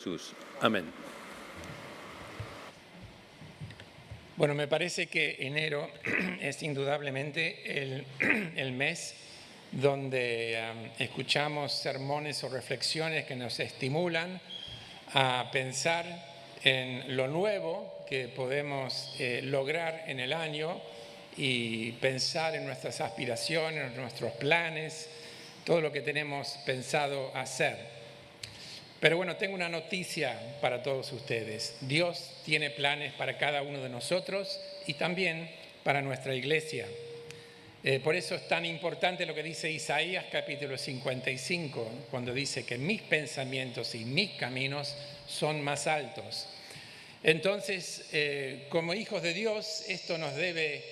Jesús. Amén. Bueno, me parece que enero es indudablemente el mes donde escuchamos sermones o reflexiones que nos estimulan a pensar en lo nuevo que podemos lograr en el año y pensar en nuestras aspiraciones, en nuestros planes, todo lo que tenemos pensado hacer. Pero bueno, tengo una noticia para todos ustedes. Dios tiene planes para cada uno de nosotros y también para nuestra iglesia. Por eso es tan importante lo que dice Isaías capítulo 55, cuando dice que mis pensamientos y mis caminos son más altos. Entonces, como hijos de Dios, esto nos debe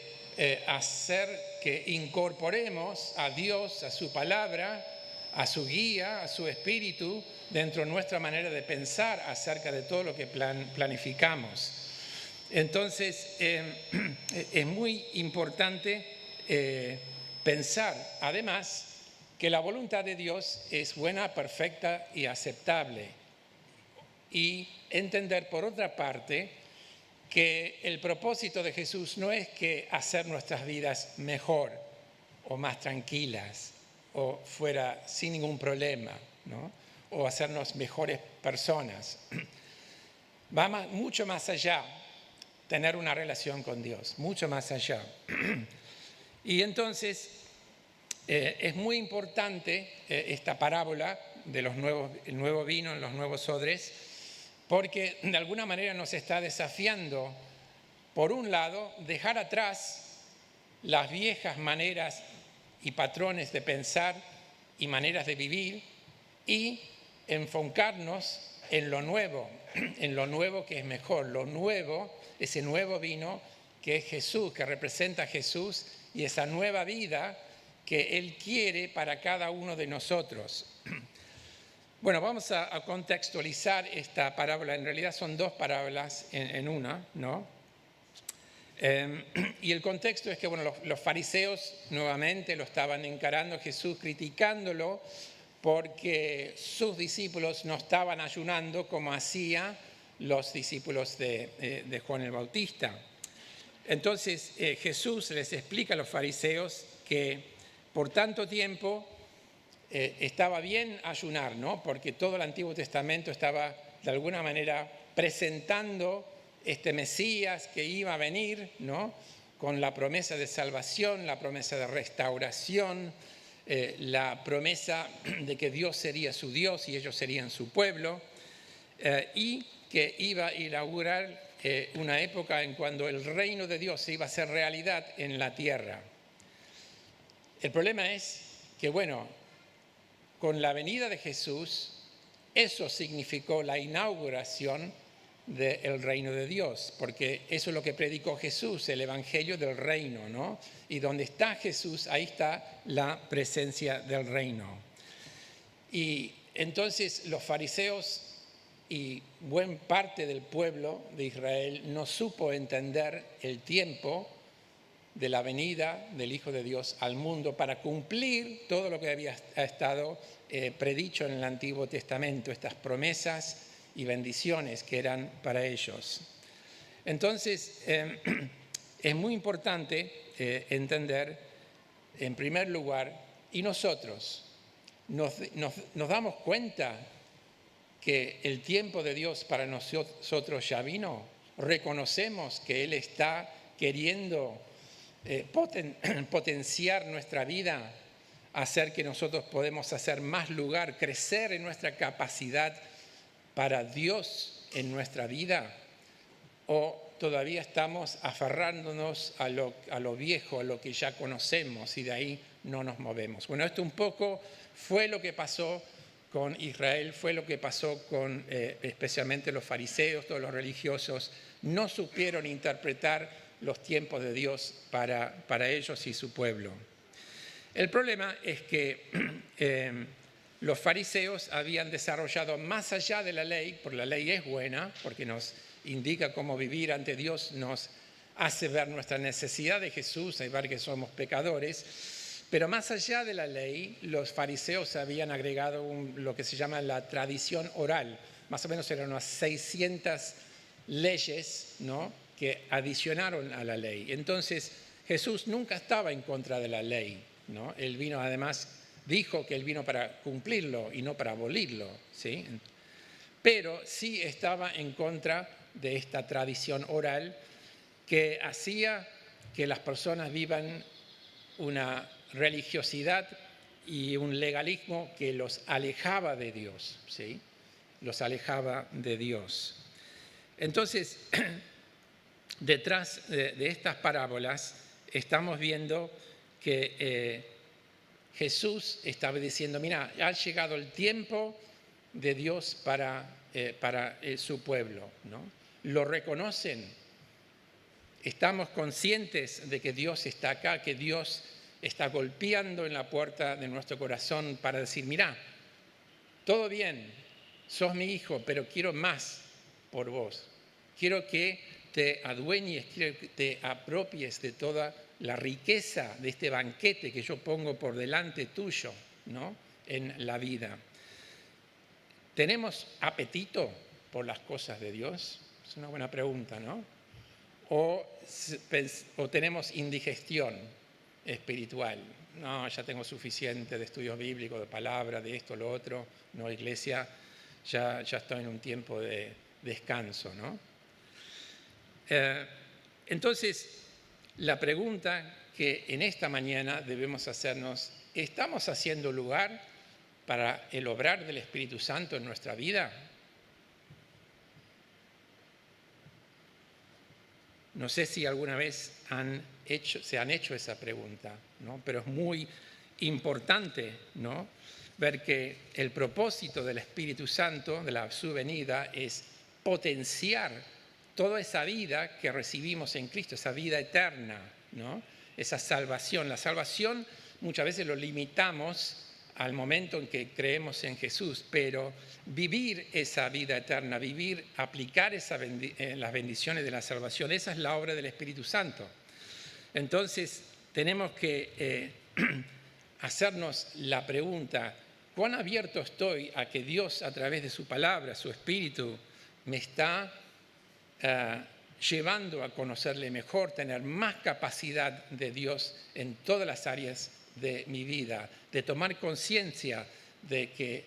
hacer que incorporemos a Dios, a su palabra, a su guía, a su espíritu, dentro de nuestra manera de pensar acerca de todo lo que planificamos. Entonces, es muy importante pensar, además, que la voluntad de Dios es buena, perfecta y aceptable. Y entender, por otra parte, que el propósito de Jesús no es que hacer nuestras vidas mejor o más tranquilas o fuera sin ningún problema, ¿no? O hacernos mejores personas. Va mucho más allá, tener una relación con Dios, mucho más allá. Y entonces es muy importante esta parábola de el nuevo vino en los nuevos odres, porque de alguna manera nos está desafiando, por un lado, dejar atrás las viejas maneras y patrones de pensar y maneras de vivir y enfocarnos en lo nuevo que es mejor, lo nuevo, ese nuevo vino que es Jesús, que representa a Jesús y esa nueva vida que Él quiere para cada uno de nosotros. Bueno, vamos a contextualizar esta parábola. En realidad son dos parábolas en una, ¿no? Y el contexto es que bueno, los fariseos nuevamente lo estaban encarando a Jesús, criticándolo porque sus discípulos no estaban ayunando como hacían los discípulos de Juan el Bautista. Entonces Jesús les explica a los fariseos que por tanto tiempo estaba bien ayunar, ¿no? Porque todo el Antiguo Testamento estaba de alguna manera presentando este Mesías que iba a venir, ¿no? Con la promesa de salvación, la promesa de restauración, la promesa de que Dios sería su Dios y ellos serían su pueblo, y que iba a inaugurar una época en cuando el reino de Dios se iba a hacer realidad en la tierra. El problema es que, bueno, con la venida de Jesús, eso significó la inauguración del reino de Dios, porque eso es lo que predicó Jesús, el evangelio del reino, ¿no? Y donde está Jesús, ahí está la presencia del reino. Y entonces los fariseos y buena parte del pueblo de Israel no supo entender el tiempo de la venida del Hijo de Dios al mundo para cumplir todo lo que había estado predicho en el Antiguo Testamento, estas promesas y bendiciones que eran para ellos. Entonces, es muy importante entender, en primer lugar, y nosotros nos damos cuenta que el tiempo de Dios para nosotros ya vino. Reconocemos que Él está queriendo potenciar nuestra vida, hacer que nosotros podemos hacer más lugar, crecer en nuestra capacidad para Dios en nuestra vida, o todavía estamos aferrándonos a lo viejo, a lo que ya conocemos y de ahí no nos movemos. Bueno, esto un poco fue lo que pasó con Israel, fue lo que pasó con especialmente los fariseos, todos los religiosos, no supieron interpretar los tiempos de Dios para ellos y su pueblo. El problema es que los fariseos habían desarrollado más allá de la ley, porque la ley es buena, porque nos indica cómo vivir ante Dios, nos hace ver nuestra necesidad de Jesús y ver que somos pecadores, pero más allá de la ley, los fariseos habían agregado lo que se llama la tradición oral, más o menos eran unas 600 leyes, ¿no?, que adicionaron a la ley. Entonces, Jesús nunca estaba en contra de la ley, ¿no? Él vino, además, dijo que él vino para cumplirlo y no para abolirlo, ¿sí? Pero sí estaba en contra de esta tradición oral que hacía que las personas vivan una religiosidad y un legalismo que los alejaba de Dios, ¿sí? Los alejaba de Dios. Entonces, detrás de estas parábolas estamos viendo que Jesús estaba diciendo, mira, ha llegado el tiempo de Dios para su pueblo, ¿no? ¿Lo reconocen? Estamos conscientes de que Dios está acá, que Dios está golpeando en la puerta de nuestro corazón para decir, mira, todo bien, sos mi hijo, pero quiero más por vos. Quiero que te adueñes, quiero que te apropies de toda la riqueza de este banquete que yo pongo por delante tuyo, ¿no?, en la vida. ¿Tenemos apetito por las cosas de Dios? Es una buena pregunta, ¿no? O tenemos indigestión espiritual. No, ya tengo suficiente de estudios bíblicos, de palabra, de esto, lo otro. No, iglesia, ya estoy en un tiempo de descanso, ¿no? Entonces, la pregunta que en esta mañana debemos hacernos, ¿estamos haciendo lugar para el obrar del Espíritu Santo en nuestra vida? No sé si alguna vez se han hecho esa pregunta, ¿no? Pero es muy importante, ¿no?, ver que el propósito del Espíritu Santo, de su venida, es potenciar toda esa vida que recibimos en Cristo, esa vida eterna, ¿no?, esa salvación. La salvación muchas veces lo limitamos al momento en que creemos en Jesús, pero vivir esa vida eterna, aplicar las bendiciones de la salvación, esa es la obra del Espíritu Santo. Entonces, tenemos que hacernos la pregunta, ¿cuán abierto estoy a que Dios, a través de su palabra, su Espíritu, me está llevando a conocerle mejor, tener más capacidad de Dios en todas las áreas de mi vida, de tomar conciencia de que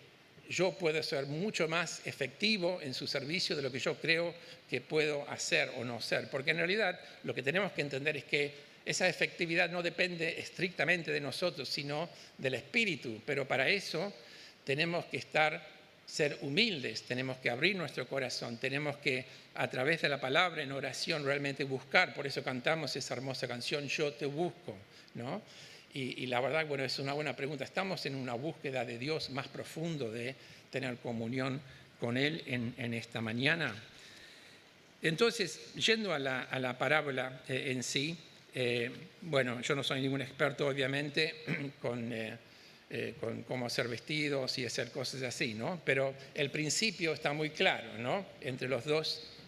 yo puedo ser mucho más efectivo en su servicio de lo que yo creo que puedo hacer o no ser? Porque en realidad lo que tenemos que entender es que esa efectividad no depende estrictamente de nosotros, sino del Espíritu. Pero para eso tenemos que ser humildes, tenemos que abrir nuestro corazón, tenemos que, a través de la palabra, en oración, realmente buscar. Por eso cantamos esa hermosa canción, Yo te busco, ¿no? Y la verdad, bueno, es una buena pregunta. ¿Estamos en una búsqueda de Dios más profundo, de tener comunión con Él en esta mañana? Entonces, yendo a la parábola en sí, bueno, yo no soy ningún experto, obviamente, con cómo hacer vestidos y hacer cosas así, ¿no? Pero el principio está muy claro, ¿no?,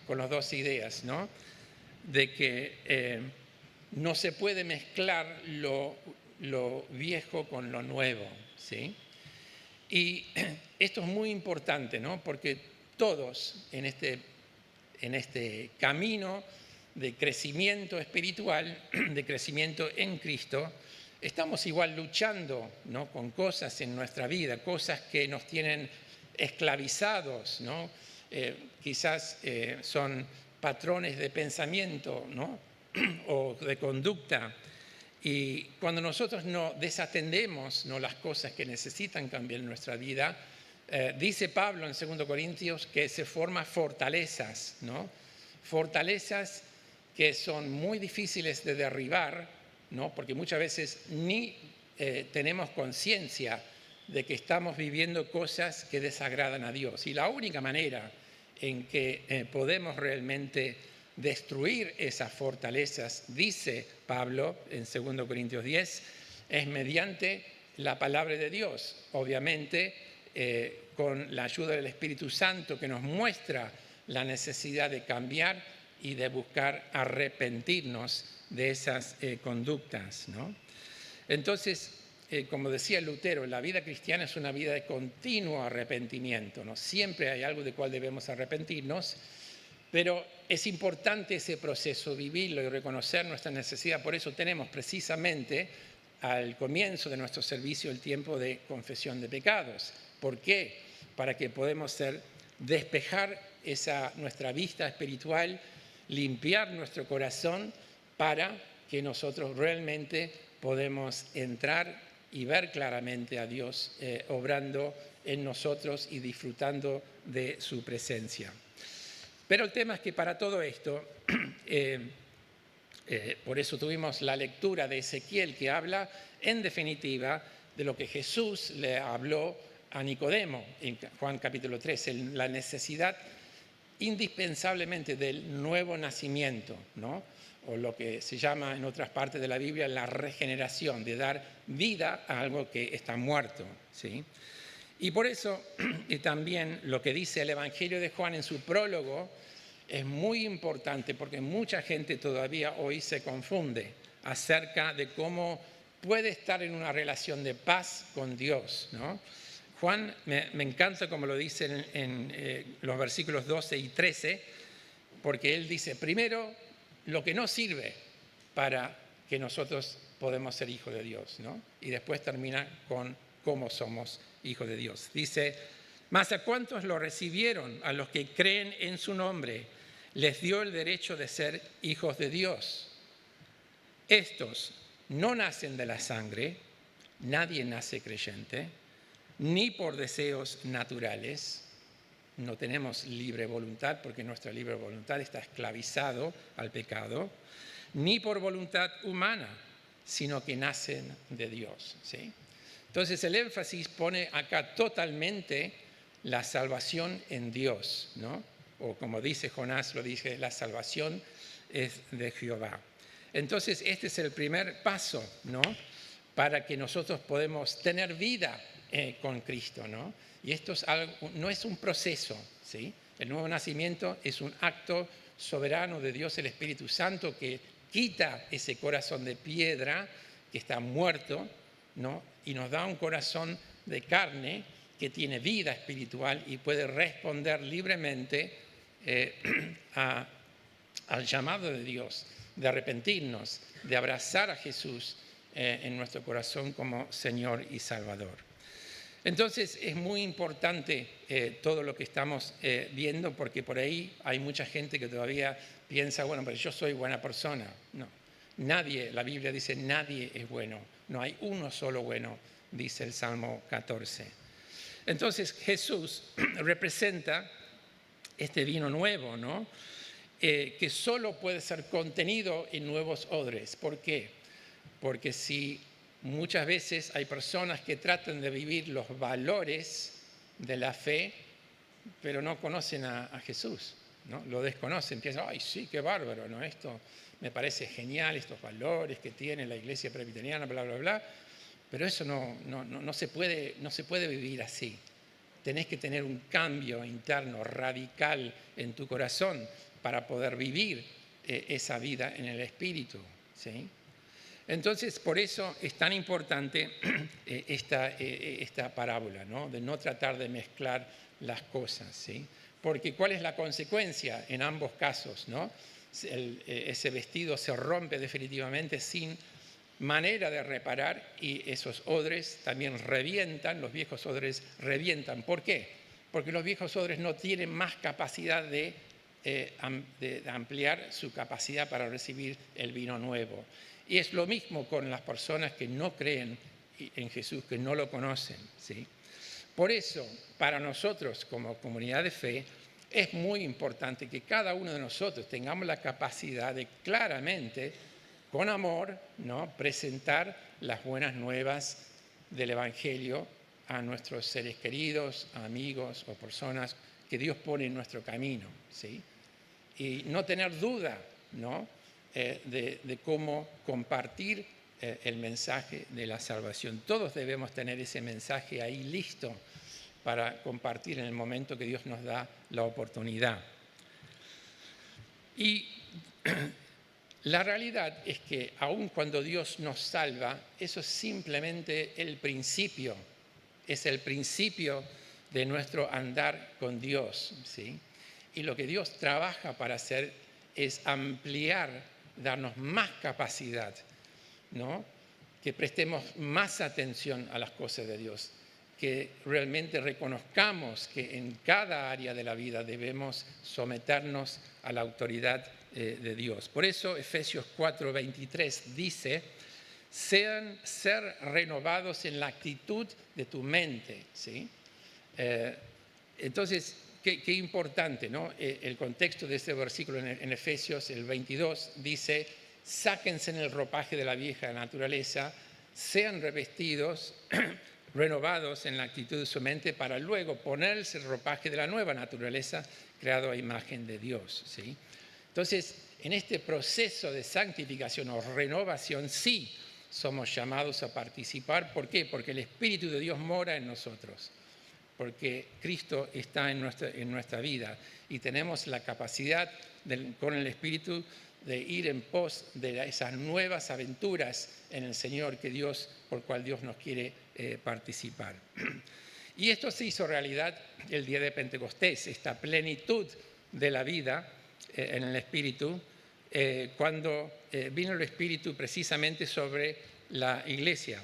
con las dos ideas, ¿no?, de que no se puede mezclar lo viejo con lo nuevo, ¿sí? Y esto es muy importante, ¿no?, porque todos en este camino de crecimiento espiritual, de crecimiento en Cristo, estamos igual luchando, ¿no?, con cosas en nuestra vida, cosas que nos tienen esclavizados, ¿no? Quizás son patrones de pensamiento, ¿no?, o de conducta. Y cuando nosotros no desatendemos, ¿no?, las cosas que necesitan cambiar en nuestra vida, dice Pablo en 2 Corintios que se forman fortalezas, ¿no? Fortalezas que son muy difíciles de derribar, ¿no?, porque muchas veces ni tenemos conciencia de que estamos viviendo cosas que desagradan a Dios. Y la única manera en que podemos realmente destruir esas fortalezas, dice Pablo en 2 Corintios 10, es mediante la palabra de Dios, obviamente con la ayuda del Espíritu Santo, que nos muestra la necesidad de cambiar y de buscar arrepentirnos de esas conductas, ¿no? Entonces, como decía Lutero, la vida cristiana es una vida de continuo arrepentimiento, ¿no? Siempre hay algo de cual debemos arrepentirnos, pero es importante ese proceso, vivirlo y reconocer nuestra necesidad. Por eso tenemos precisamente al comienzo de nuestro servicio el tiempo de confesión de pecados. ¿Por qué? Para que podamos despejar nuestra vista espiritual, limpiar nuestro corazón para que nosotros realmente podemos entrar y ver claramente a Dios obrando en nosotros y disfrutando de su presencia. Pero el tema es que para todo esto, por eso tuvimos la lectura de Ezequiel que habla en definitiva de lo que Jesús le habló a Nicodemo en Juan capítulo 3, la necesidad indispensablemente del nuevo nacimiento, ¿no? O lo que se llama en otras partes de la Biblia la regeneración, de dar vida a algo que está muerto, ¿sí? Y por eso y también lo que dice el Evangelio de Juan en su prólogo es muy importante, porque mucha gente todavía hoy se confunde acerca de cómo puede estar en una relación de paz con Dios, ¿no? Juan me encanta como lo dice en los versículos 12 y 13, porque él dice, primero, lo que no sirve para que nosotros podamos ser hijos de Dios, ¿no? Y después termina con cómo somos hijos de Dios. Dice, mas a cuántos lo recibieron, a los que creen en su nombre, les dio el derecho de ser hijos de Dios. Estos no nacen de la sangre, nadie nace creyente, ni por deseos naturales. No tenemos libre voluntad porque nuestra libre voluntad está esclavizado al pecado, ni por voluntad humana, sino que nacen de Dios, ¿sí? Entonces el énfasis pone acá totalmente la salvación en Dios, ¿no? O como dice Jonás, lo dice, la salvación es de Jehová. Entonces este es el primer paso, ¿no? Para que nosotros podamos tener vida con Cristo, ¿no? Y esto no es un proceso, ¿sí? El nuevo nacimiento es un acto soberano de Dios, el Espíritu Santo, que quita ese corazón de piedra que está muerto, ¿no? Y nos da un corazón de carne que tiene vida espiritual y puede responder libremente al llamado de Dios, de arrepentirnos, de abrazar a Jesús en nuestro corazón como Señor y Salvador. Entonces es muy importante todo lo que estamos viendo, porque por ahí hay mucha gente que todavía piensa, bueno, pero yo soy buena persona. No, nadie, la Biblia dice, nadie es bueno. No hay uno solo bueno, dice el Salmo 14. Entonces Jesús representa este vino nuevo, ¿no? Que solo puede ser contenido en nuevos odres. ¿Por qué? Porque si muchas veces hay personas que tratan de vivir los valores de la fe, pero no conocen a Jesús, ¿no? Lo desconocen, piensan, ay, sí, qué bárbaro, ¿no? Esto me parece genial, estos valores que tiene la iglesia presbiteriana, bla, bla, bla, pero eso no se puede vivir así. Tenés que tener un cambio interno radical en tu corazón para poder vivir esa vida en el Espíritu, ¿sí? Entonces, por eso es tan importante esta parábola, ¿no? De no tratar de mezclar las cosas, ¿sí? Porque ¿cuál es la consecuencia en ambos casos, ¿no? Ese vestido se rompe definitivamente sin manera de reparar y esos odres también revientan, los viejos odres revientan. ¿Por qué? Porque los viejos odres no tienen más capacidad de ampliar su capacidad para recibir el vino nuevo. Y es lo mismo con las personas que no creen en Jesús, que no lo conocen, ¿sí? Por eso, para nosotros como comunidad de fe, es muy importante que cada uno de nosotros tengamos la capacidad de claramente, con amor, ¿no?, presentar las buenas nuevas del Evangelio a nuestros seres queridos, amigos o personas que Dios pone en nuestro camino, ¿sí? Y no tener duda, ¿no?, de cómo compartir el mensaje de la salvación. Todos debemos tener ese mensaje ahí listo para compartir en el momento que Dios nos da la oportunidad. Y La realidad es que aun cuando Dios nos salva, eso es simplemente el principio, es el principio de nuestro andar con Dios, ¿sí? Y lo que Dios trabaja para hacer es ampliar, darnos más capacidad, ¿no? Que prestemos más atención a las cosas de Dios, que realmente reconozcamos que en cada área de la vida debemos someternos a la autoridad de Dios. Por eso Efesios 4:23 dice, ser renovados en la actitud de tu mente, ¿sí? Entonces, qué importante, ¿no? El contexto de este versículo en Efesios, el 22, dice, sáquense en el ropaje de la vieja naturaleza, sean revestidos, renovados en la actitud de su mente para luego ponerse el ropaje de la nueva naturaleza creado a imagen de Dios, ¿sí? Entonces, en este proceso de santificación o renovación, sí somos llamados a participar. ¿Por qué? Porque el Espíritu de Dios mora en nosotros, porque Cristo está en nuestra vida y tenemos la capacidad con el Espíritu de ir en pos de esas nuevas aventuras en el Señor por cual Dios nos quiere participar. Y esto se hizo realidad el día de Pentecostés, esta plenitud de la vida en el Espíritu, cuando vino el Espíritu precisamente sobre la iglesia.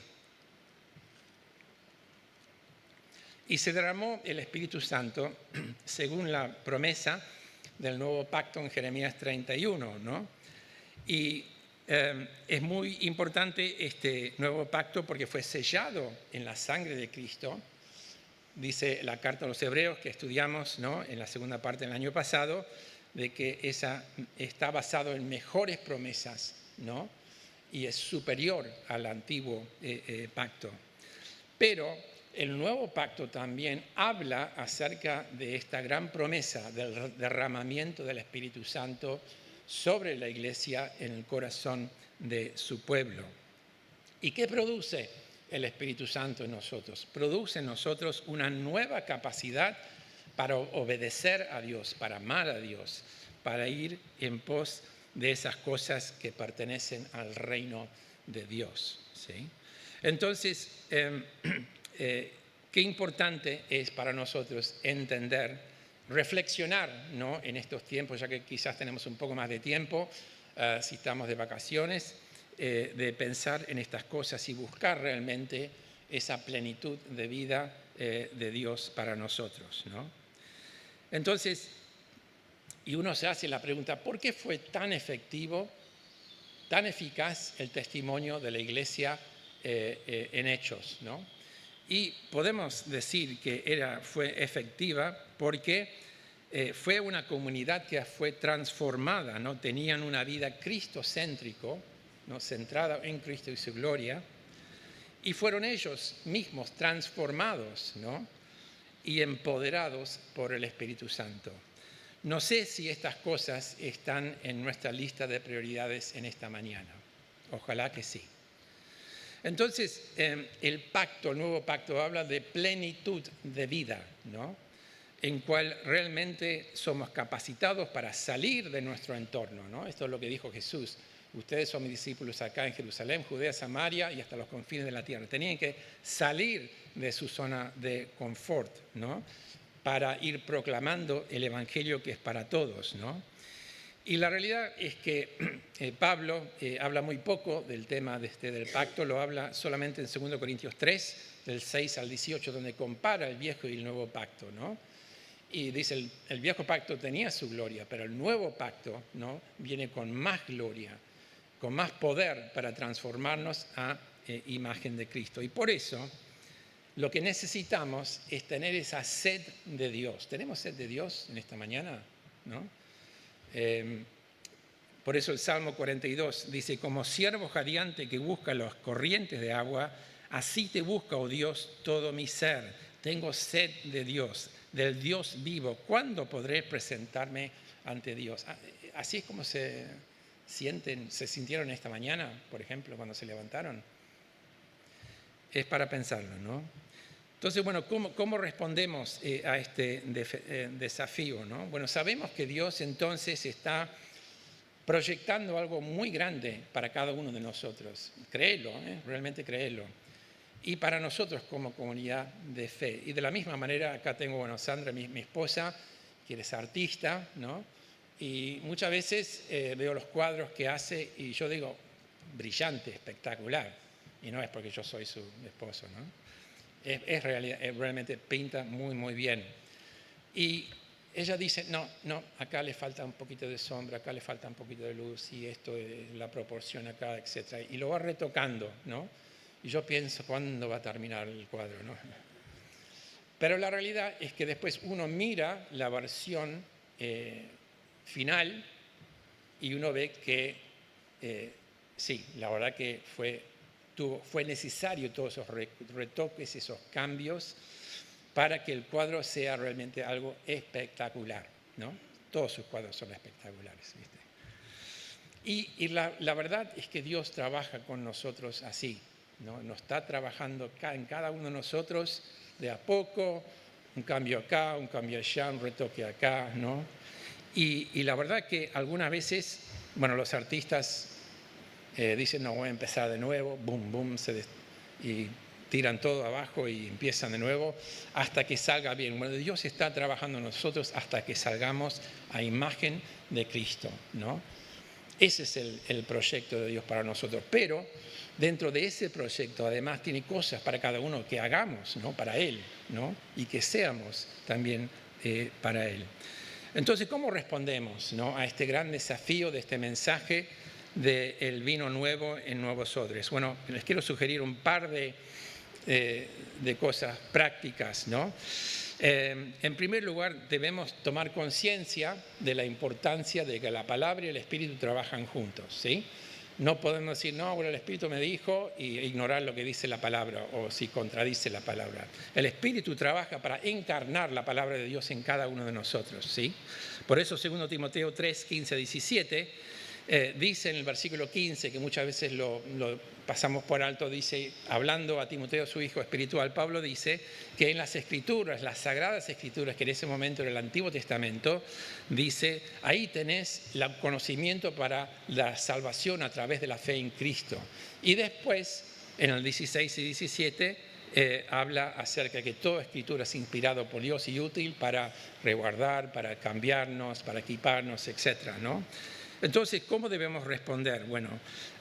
Y se derramó el Espíritu Santo según la promesa del nuevo pacto en Jeremías 31, ¿no? Y es muy importante este nuevo pacto porque fue sellado en la sangre de Cristo. Dice la carta a los Hebreos que estudiamos, ¿no?, en la segunda parte del año pasado, de que esa está basado en mejores promesas, ¿no? Y es superior al antiguo pacto. Pero el nuevo pacto también habla acerca de esta gran promesa del derramamiento del Espíritu Santo sobre la iglesia en el corazón de su pueblo. ¿Y qué produce el Espíritu Santo en nosotros? Produce en nosotros una nueva capacidad para obedecer a Dios, para amar a Dios, para ir en pos de esas cosas que pertenecen al reino de Dios, ¿sí? Entonces, qué importante es para nosotros entender, reflexionar, ¿no?, en estos tiempos, ya que quizás tenemos un poco más de tiempo, si estamos de vacaciones, de pensar en estas cosas y buscar realmente esa plenitud de vida de Dios para nosotros, ¿no? Entonces, y uno se hace la pregunta, ¿por qué fue tan efectivo, tan eficaz el testimonio de la iglesia en Hechos, ¿no? Y podemos decir que fue efectiva porque fue una comunidad que fue transformada, ¿no? Tenían una vida cristocéntrico, ¿no?, centrada en Cristo y su gloria, y fueron ellos mismos transformados, ¿no?, y empoderados por el Espíritu Santo. No sé si estas cosas están en nuestra lista de prioridades en esta mañana. Ojalá que sí. Entonces, el nuevo pacto, habla de plenitud de vida, ¿no?, en cual realmente somos capacitados para salir de nuestro entorno, ¿no? Esto es lo que dijo Jesús. Ustedes son mis discípulos acá en Jerusalén, Judea, Samaria y hasta los confines de la tierra. Tenían que salir de su zona de confort, ¿no?, para ir proclamando el evangelio que es para todos, ¿no? Y la realidad es que Pablo habla muy poco del tema del pacto, lo habla solamente en 2 Corintios 3, del 6 al 18, donde compara el viejo y el nuevo pacto, ¿no? Y dice, el viejo pacto tenía su gloria, pero el nuevo pacto, ¿no?, viene con más gloria, con más poder para transformarnos a imagen de Cristo. Y por eso, lo que necesitamos es tener esa sed de Dios. ¿Tenemos sed de Dios en esta mañana? ¿No? Por eso el Salmo 42 dice, como siervo jadeante que busca las corrientes de agua, así te busca, oh Dios, todo mi ser. Tengo sed de Dios, del Dios vivo. ¿Cuándo podré presentarme ante Dios? Así es como se sintieron esta mañana, por ejemplo, cuando se levantaron. Es para pensarlo, ¿no? Entonces, bueno, ¿cómo respondemos a este desafío, ¿no? Bueno, sabemos que Dios entonces está proyectando algo muy grande para cada uno de nosotros. Créelo, realmente créelo. Y para nosotros como comunidad de fe. Y de la misma manera, acá tengo, bueno, Sandra, mi esposa, que es artista, ¿no? Y muchas veces veo los cuadros que hace y yo digo, brillante, espectacular. Y no es porque yo soy su esposo, ¿no? Realmente pinta muy, muy bien. Y ella dice, no, acá le falta un poquito de sombra, acá le falta un poquito de luz, y esto es la proporción acá, etc. Y lo va retocando, ¿no? Y yo pienso, ¿cuándo va a terminar el cuadro, no? Pero la realidad es que después uno mira la versión final y uno ve que sí, la verdad que fue necesario todos esos retoques, esos cambios, para que el cuadro sea realmente algo espectacular, ¿no? Todos sus cuadros son espectaculares, ¿viste? Y la verdad es que Dios trabaja con nosotros así, ¿no? Nos está trabajando en cada uno de nosotros de a poco, un cambio acá, un cambio allá, un retoque acá, ¿no? Y la verdad que algunas veces, bueno, los artistas dicen, no, voy a empezar de nuevo, boom, boom, y tiran todo abajo y empiezan de nuevo hasta que salga bien. Bueno, Dios está trabajando en nosotros hasta que salgamos a imagen de Cristo, ¿no? Ese es el proyecto de Dios para nosotros. Pero dentro de ese proyecto, además, tiene cosas para cada uno que hagamos, ¿no? Para Él, ¿no? Y que seamos también para Él. Entonces, ¿cómo respondemos, ¿no? A este gran desafío de este mensaje del vino nuevo en nuevos odres? Bueno, les quiero sugerir un par de cosas prácticas, ¿no? En primer lugar, debemos tomar conciencia de la importancia de que la palabra y el Espíritu trabajan juntos, ¿sí? No podemos decir, no, bueno, el Espíritu me dijo, y ignorar lo que dice la palabra, o si contradice la palabra. El Espíritu trabaja para encarnar la palabra de Dios en cada uno de nosotros, ¿sí? Por eso, 2 Timoteo 3, 15, 17, dice en el versículo 15, que muchas veces lo pasamos por alto, dice, hablando a Timoteo, su hijo espiritual, Pablo dice que en las Escrituras, las Sagradas Escrituras, que en ese momento era el Antiguo Testamento, dice, ahí tenés el conocimiento para la salvación a través de la fe en Cristo. Y después, en el 16 y 17, habla acerca de que toda Escritura es inspirado por Dios y útil para resguardar, para cambiarnos, para equiparnos, etc., ¿no? Entonces, ¿cómo debemos responder? Bueno,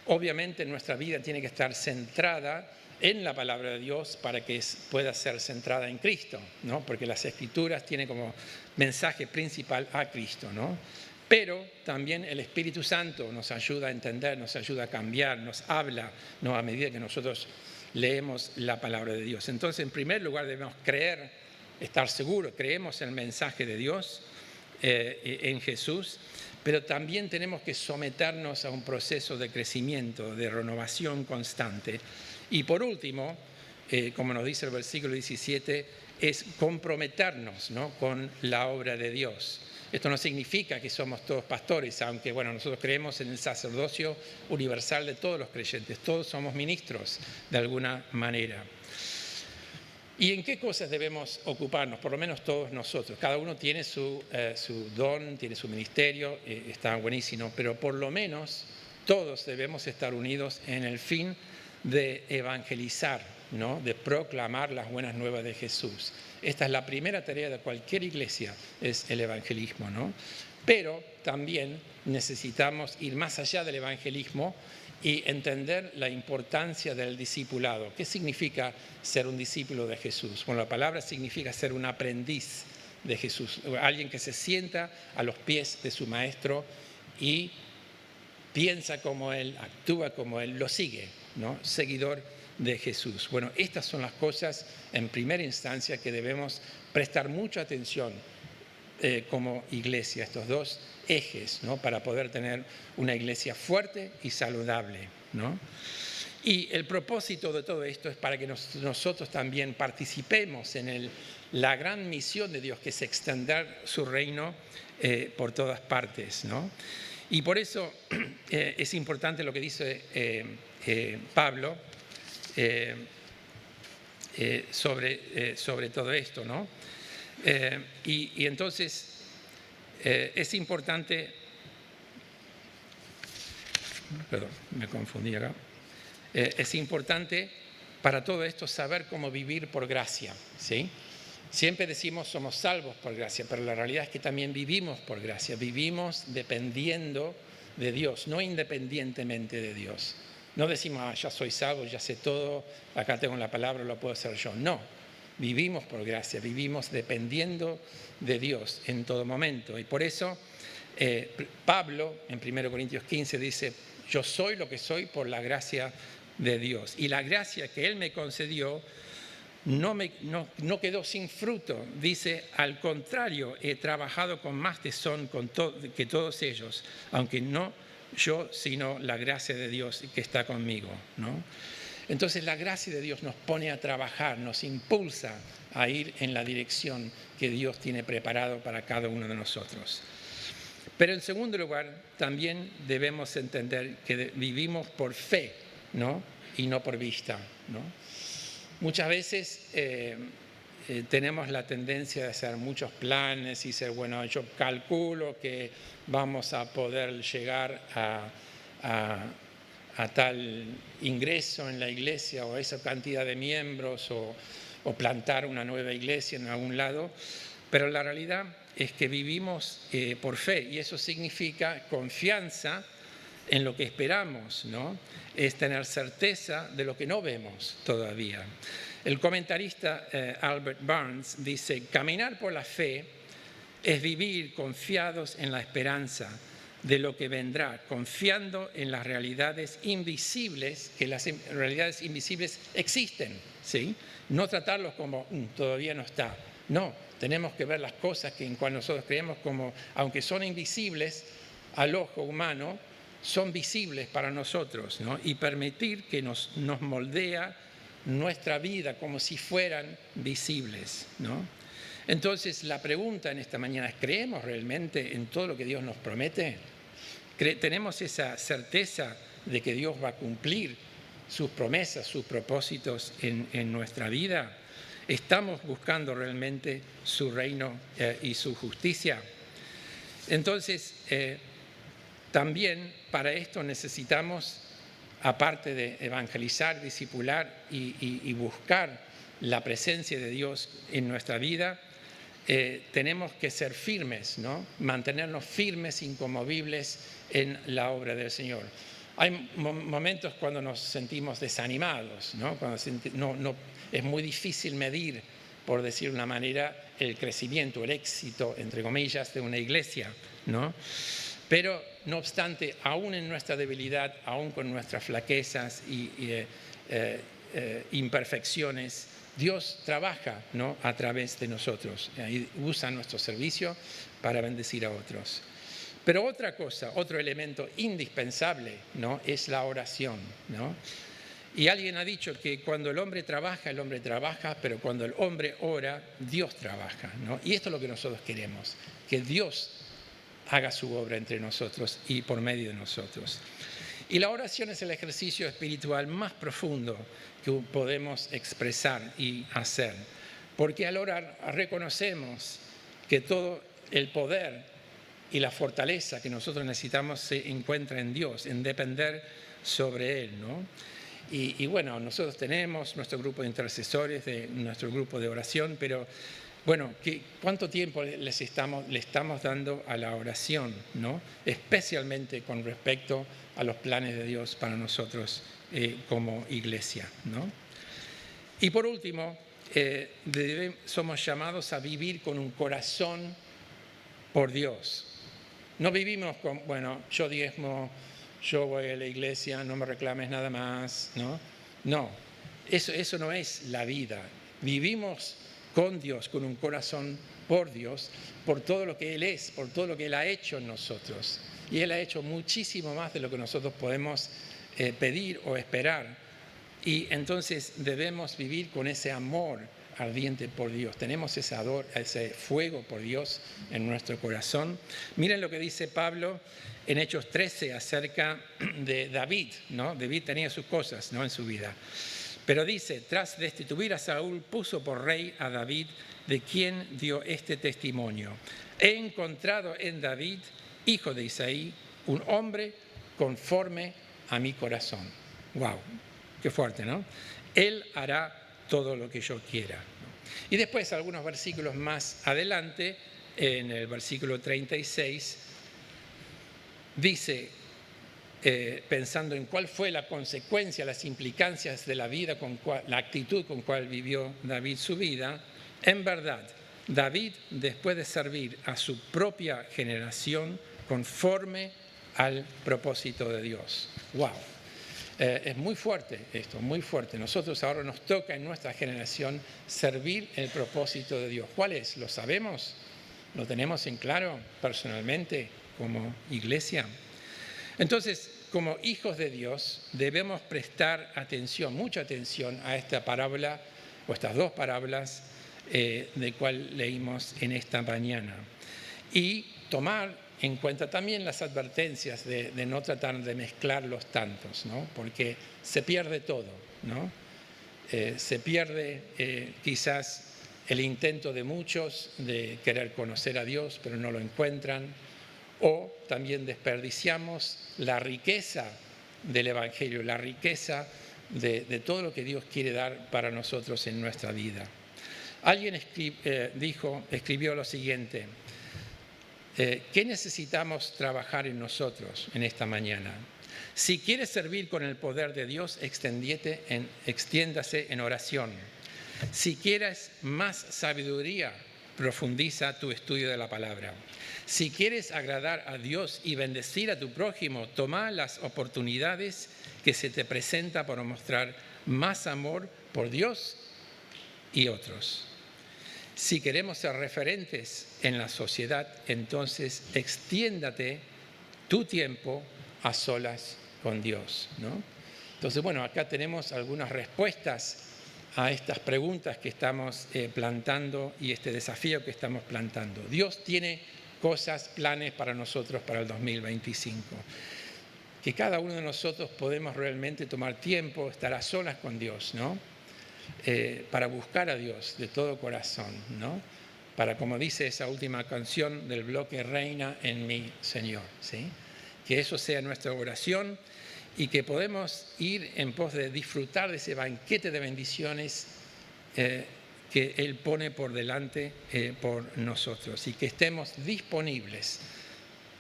obviamente nuestra vida tiene que estar centrada en la palabra de Dios para que pueda ser centrada en Cristo, ¿no? Porque las Escrituras tienen como mensaje principal a Cristo, ¿no? Pero también el Espíritu Santo nos ayuda a entender, nos ayuda a cambiar, nos habla, ¿no? A medida que nosotros leemos la palabra de Dios. Entonces, en primer lugar, debemos creer, estar seguros, creemos en el mensaje de Dios, en Jesús, pero también tenemos que someternos a un proceso de crecimiento, de renovación constante. Y por último, como nos dice el versículo 17, es comprometernos, ¿no? Con la obra de Dios. Esto no significa que somos todos pastores, aunque bueno, nosotros creemos en el sacerdocio universal de todos los creyentes, todos somos ministros de alguna manera. ¿Y en qué cosas debemos ocuparnos? Por lo menos todos nosotros. Cada uno tiene su don, tiene su ministerio, está buenísimo, pero por lo menos todos debemos estar unidos en el fin de evangelizar, ¿no? De proclamar las buenas nuevas de Jesús. Esta es la primera tarea de cualquier iglesia, es el evangelismo, ¿no? Pero también necesitamos ir más allá del evangelismo y entender la importancia del discipulado. ¿Qué significa ser un discípulo de Jesús? Bueno, la palabra significa ser un aprendiz de Jesús, alguien que se sienta a los pies de su maestro y piensa como él, actúa como él, lo sigue, ¿no? Seguidor de Jesús. Bueno, estas son las cosas en primera instancia que debemos prestar mucha atención como iglesia, estos dos ejes, ¿no? Para poder tener una iglesia fuerte y saludable, ¿no? Y el propósito de todo esto es para que nosotros también participemos en la gran misión de Dios, que es extender su reino por todas partes, ¿no? Y por eso es importante lo que dice Pablo sobre todo esto, ¿no? Y entonces es importante perdón, me confundí acá. Es importante para todo esto saber cómo vivir por gracia, ¿sí? Siempre decimos somos salvos por gracia, pero la realidad es que también vivimos por gracia, vivimos dependiendo de Dios, no independientemente de Dios. No decimos, ya soy salvo, ya sé todo, acá tengo la palabra, lo puedo hacer yo. No, vivimos por gracia, vivimos dependiendo de Dios en todo momento. Y por eso Pablo, en 1 Corintios 15, dice, yo soy lo que soy por la gracia de Dios. Y la gracia que Él me concedió no quedó sin fruto. Dice, al contrario, he trabajado con más tesón que todos ellos, aunque no yo, sino la gracia de Dios que está conmigo, ¿no? Entonces la gracia de Dios nos pone a trabajar, nos impulsa a ir en la dirección que Dios tiene preparado para cada uno de nosotros. Pero en segundo lugar, también debemos entender que vivimos por fe, ¿no? Y no por vista, ¿no? Muchas veces tenemos la tendencia de hacer muchos planes y decir, bueno, yo calculo que vamos a poder llegar a tal ingreso en la iglesia o a esa cantidad de miembros o plantar una nueva iglesia en algún lado, pero la realidad es que vivimos por fe y eso significa confianza en lo que esperamos, ¿no? Es tener certeza de lo que no vemos todavía. El comentarista Albert Barnes dice, caminar por la fe es vivir confiados en la esperanza de lo que vendrá, confiando en las realidades invisibles, que las realidades invisibles existen, ¿sí? No tratarlos como todavía no está. No, tenemos que ver las cosas que en cual nosotros creemos como, aunque son invisibles al ojo humano, son visibles para nosotros, ¿no? Y permitir que nos moldea nuestra vida como si fueran visibles, ¿no? Entonces la pregunta en esta mañana es, ¿creemos realmente en todo lo que Dios nos promete? ¿Tenemos esa certeza de que Dios va a cumplir sus promesas, sus propósitos en nuestra vida? ¿Estamos buscando realmente su reino y su justicia? Entonces, también para esto necesitamos, aparte de evangelizar, discipular y buscar la presencia de Dios en nuestra vida, tenemos que ser firmes, ¿no? Mantenernos firmes, inconmovibles en la obra del Señor. Hay momentos cuando nos sentimos desanimados, ¿no? Cuando es muy difícil medir, por decir de una manera, el crecimiento, el éxito, entre comillas, de una iglesia, ¿no? Pero, no obstante, aún en nuestra debilidad, aún con nuestras flaquezas y imperfecciones, Dios trabaja, ¿no? A través de nosotros y usa nuestro servicio para bendecir a otros. Pero otra cosa, otro elemento indispensable, ¿no? Es la oración, ¿no? Y alguien ha dicho que cuando el hombre trabaja, pero cuando el hombre ora, Dios trabaja, ¿no? Y esto es lo que nosotros queremos, que Dios haga su obra entre nosotros y por medio de nosotros. Y la oración es el ejercicio espiritual más profundo que podemos expresar y hacer, porque al orar reconocemos que todo el poder y la fortaleza que nosotros necesitamos se encuentra en Dios, en depender sobre Él, ¿no? Y bueno, nosotros tenemos nuestro grupo de intercesores, nuestro grupo de oración, pero bueno, ¿cuánto tiempo le estamos dando a la oración, ¿no? Especialmente con respecto a los planes de Dios para nosotros como iglesia, ¿no? Y por último, somos llamados a vivir con un corazón por Dios. No vivimos con, bueno, yo diezmo, yo voy a la iglesia, no me reclames nada más, ¿no? No, eso no es la vida. Vivimos con Dios, con un corazón por Dios, por todo lo que Él es, por todo lo que Él ha hecho en nosotros. Y Él ha hecho muchísimo más de lo que nosotros podemos pedir o esperar. Y entonces debemos vivir con ese amor ardiente por Dios. Tenemos ese fuego por Dios en nuestro corazón. Miren lo que dice Pablo en Hechos 13 acerca de David, ¿no? David tenía sus cosas, ¿no? En su vida. Pero dice, tras destituir a Saúl, puso por rey a David, de quien dio este testimonio. He encontrado en David, hijo de Isaí, un hombre conforme a mi corazón. ¡Wow! Qué fuerte, ¿no? Él hará todo lo que yo quiera. Y después, algunos versículos más adelante, en el versículo 36, dice, pensando en cuál fue la consecuencia, las implicancias de la vida, la actitud con cual vivió David su vida, en verdad, David, después de servir a su propia generación, conforme al propósito de Dios. ¡Wow! Es muy fuerte esto, muy fuerte. Nosotros ahora nos toca en nuestra generación servir el propósito de Dios. ¿Cuál es? ¿Lo sabemos? ¿Lo tenemos en claro personalmente como iglesia? Entonces, como hijos de Dios, debemos prestar atención, mucha atención a esta parábola o estas dos parábolas de cual leímos en esta mañana. Y tomar en cuenta también las advertencias de no tratar de mezclar los tantos, ¿no? Porque se pierde todo, ¿no? Se pierde quizás el intento de muchos de querer conocer a Dios, pero no lo encuentran, o también desperdiciamos la riqueza del Evangelio, la riqueza de todo lo que Dios quiere dar para nosotros en nuestra vida. Alguien escribió lo siguiente: ¿qué necesitamos trabajar en nosotros en esta mañana? Si quieres servir con el poder de Dios, extiéndase en oración. Si quieres más sabiduría, profundiza tu estudio de la palabra. Si quieres agradar a Dios y bendecir a tu prójimo, toma las oportunidades que se te presentan para mostrar más amor por Dios y otros. Si queremos ser referentes en la sociedad, entonces extiéndate tu tiempo a solas con Dios, ¿no? Entonces, bueno, acá tenemos algunas respuestas a estas preguntas que estamos plantando y este desafío que estamos plantando. Dios tiene cosas, planes para nosotros para el 2025. Que cada uno de nosotros podemos realmente tomar tiempo, estar a solas con Dios, ¿no? Para buscar a Dios de todo corazón, ¿no? Para, como dice esa última canción del bloque, reina en mí, Señor, ¿sí? Que eso sea nuestra oración y que podemos ir en pos de disfrutar de ese banquete de bendiciones que Él pone por delante por nosotros, y que estemos disponibles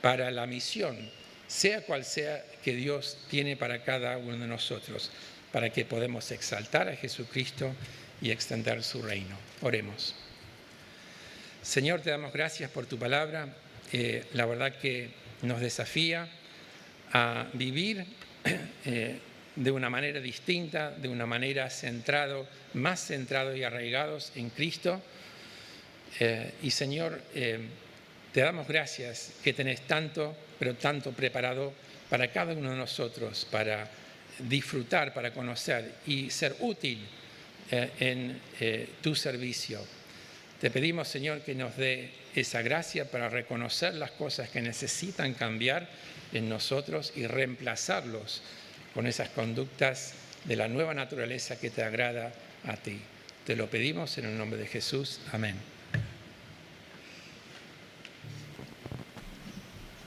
para la misión, sea cual sea que Dios tiene para cada uno de nosotros, para que podamos exaltar a Jesucristo y extender su reino. Oremos. Señor, te damos gracias por tu palabra. La verdad que nos desafía a vivir de una manera distinta, de una manera más centrado y arraigados en Cristo. Y Señor, te damos gracias que tenés tanto, pero tanto preparado para cada uno de nosotros, para disfrutar, para conocer y ser útil en tu servicio. Te pedimos, Señor, que nos dé esa gracia para reconocer las cosas que necesitan cambiar en nosotros y reemplazarlos con esas conductas de la nueva naturaleza que te agrada a ti. Te lo pedimos en el nombre de Jesús. Amén.